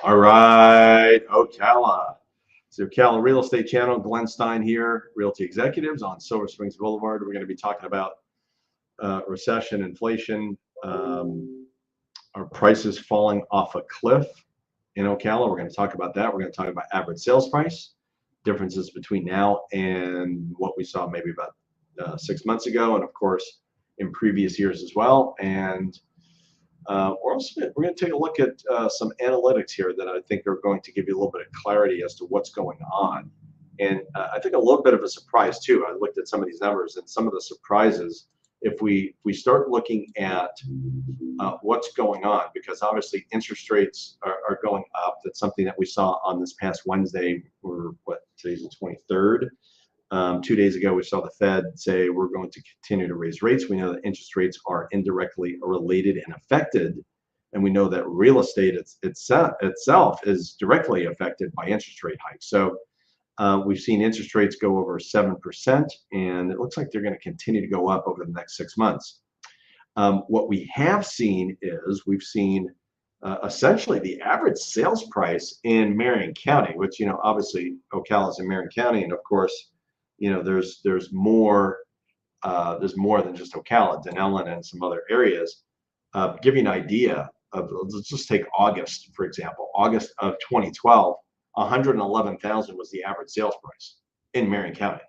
All right, Ocala. It's the Ocala Real Estate Channel. Glenn Stein here, Realty Executives on Silver Springs Boulevard. We're going to be talking about recession, inflation, our prices falling off a cliff in Ocala. We're going to talk about that. We're going to talk about average sales price, differences between now and what we saw maybe about 6 months ago, and of course in previous years as well. And we're going to take a look at some analytics here that I think are going to give you a little bit of clarity as to what's going on. And I think a little bit of a surprise too. I looked at some of these numbers, and some of the surprises, if we start looking at what's going on, because obviously interest rates are going up. That's something that we saw on this past Wednesday, or today's the 23rd. 2 days ago, we saw the Fed say we're going to continue to raise rates. We know that interest rates are indirectly related and affected, and we know that real estate itself is directly affected by interest rate hikes. So we've seen interest rates go over 7%, and it looks like they're going to continue to go up over the next 6 months. What we have seen is we've seen essentially the average sales price in Marion County, which, obviously Ocala is in Marion County, and of course, there's more than just Ocala, Denellen, and some other areas. Give you an idea of, let's just take August, for example. August of 2012, 111,000 was the average sales price in Marion County.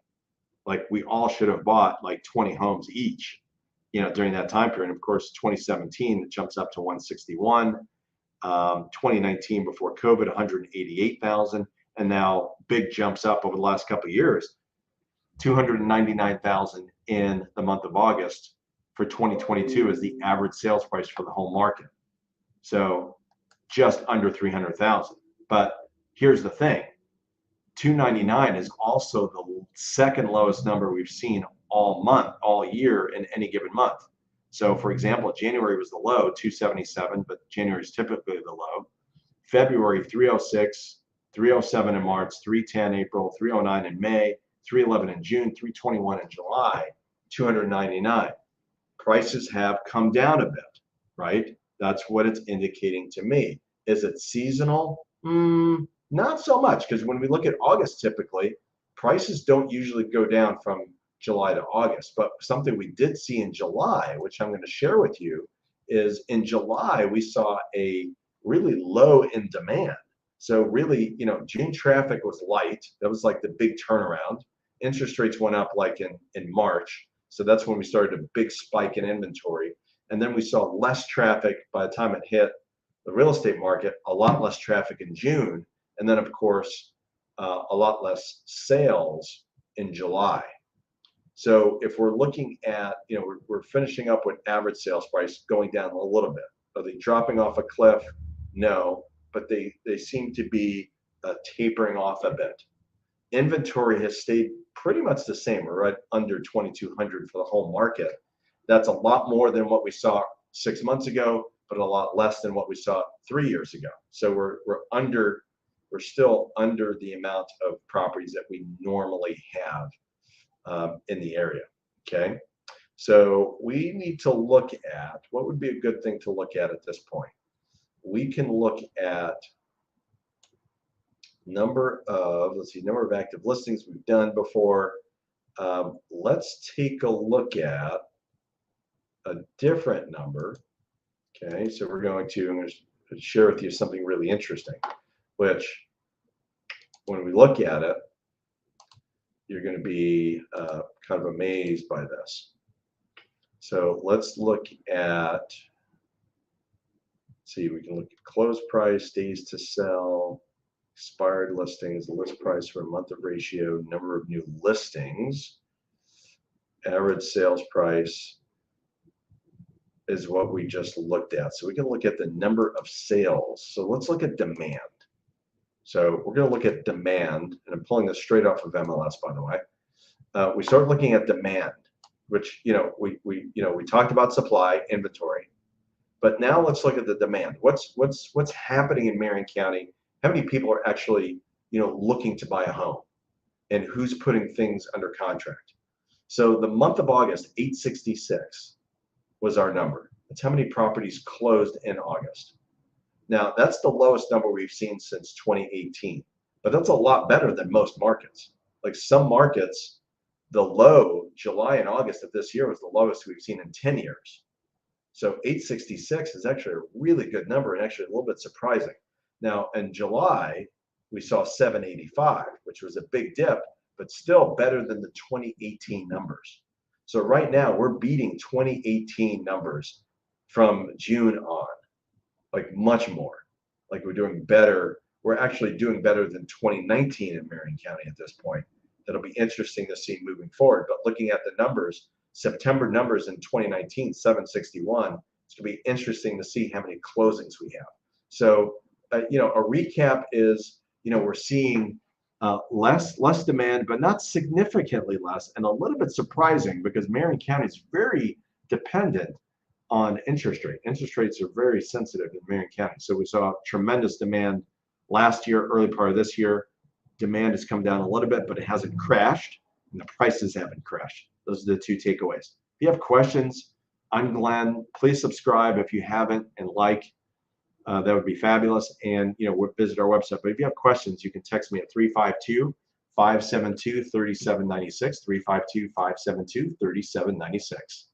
Like, we all should have bought like 20 homes each, during that time period. And of course, 2017, it jumps up to 161. 2019, before COVID, 188,000, and now big jumps up over the last couple of years. 299,000 in the month of August for 2022 is the average sales price for the home market. So just under 300,000. But here's the thing, 299 is also the second lowest number we've seen all year in any given month. So for example, January was the low, 277, but January is typically the low. February, 306, 307 in March, 310 April, 309 in May, 311 in June, 321 in July, 299. Prices have come down a bit, right? That's what it's indicating to me. Is it seasonal? Not so much, because when we look at August, typically, prices don't usually go down from July to August. But something we did see in July, which I'm going to share with you, is in July, we saw a really low in demand. So really, June traffic was light. That was like the big turnaround. Interest rates went up like in March. So that's when we started a big spike in inventory. And then we saw less traffic by the time it hit the real estate market, a lot less traffic in June. And then, of course, a lot less sales in July. So if we're looking at, we're finishing up with average sales price going down a little bit. Are they dropping off a cliff? No, but they seem to be tapering off a bit. Inventory has stayed pretty much the same. We're right under 2,200 for the whole market. That's a lot more than what we saw 6 months ago, but a lot less than what we saw 3 years ago. So we're still under the amount of properties that we normally have in the area. Okay, so we need to look at what would be a good thing to look at this point. We can look at number of active listings we've done before. Let's take a look at a different number. Okay, so I'm going to share with you something really interesting, which when we look at it, you're going to be kind of amazed by this. So let's look at, we can look at close price, days to sell, expired listings, list price for a month of ratio, number of new listings, average sales price is what we just looked at. So we can look at the number of sales. So let's look at demand. So we're going to look at demand, and I'm pulling this straight off of MLS, by the way. We start looking at demand, which we talked about supply, inventory, but now let's look at the demand. What's happening in Marion County? How many people are actually looking to buy a home, and who's putting things under contract? So the month of August, 866 was our number. That's how many properties closed in August. Now, that's the lowest number we've seen since 2018, but that's a lot better than most markets. Like some markets, the low, July and August of this year was the lowest we've seen in 10 years. So 866 is actually a really good number and actually a little bit surprising. Now, in July, we saw 785, which was a big dip, but still better than the 2018 numbers. So right now, we're beating 2018 numbers from June on, like much more. Like we're doing better. We're actually doing better than 2019 in Marion County at this point. That'll be interesting to see moving forward. But looking at the numbers, September numbers in 2019, 761, it's going to be interesting to see how many closings we have. So, you know, a recap is, you know, we're seeing less demand, but not significantly less, and a little bit surprising because Marion County is very dependent on interest rate. Interest rates are very sensitive in Marion County. So we saw tremendous demand last year, early part of this year. Demand has come down a little bit, but it hasn't crashed, and the prices haven't crashed. Those are the two takeaways. If you have questions, I'm Glenn. Please subscribe if you haven't, and like. That would be fabulous. And, you know, visit our website. But if you have questions, you can text me at 352-572-3796, 352-572-3796.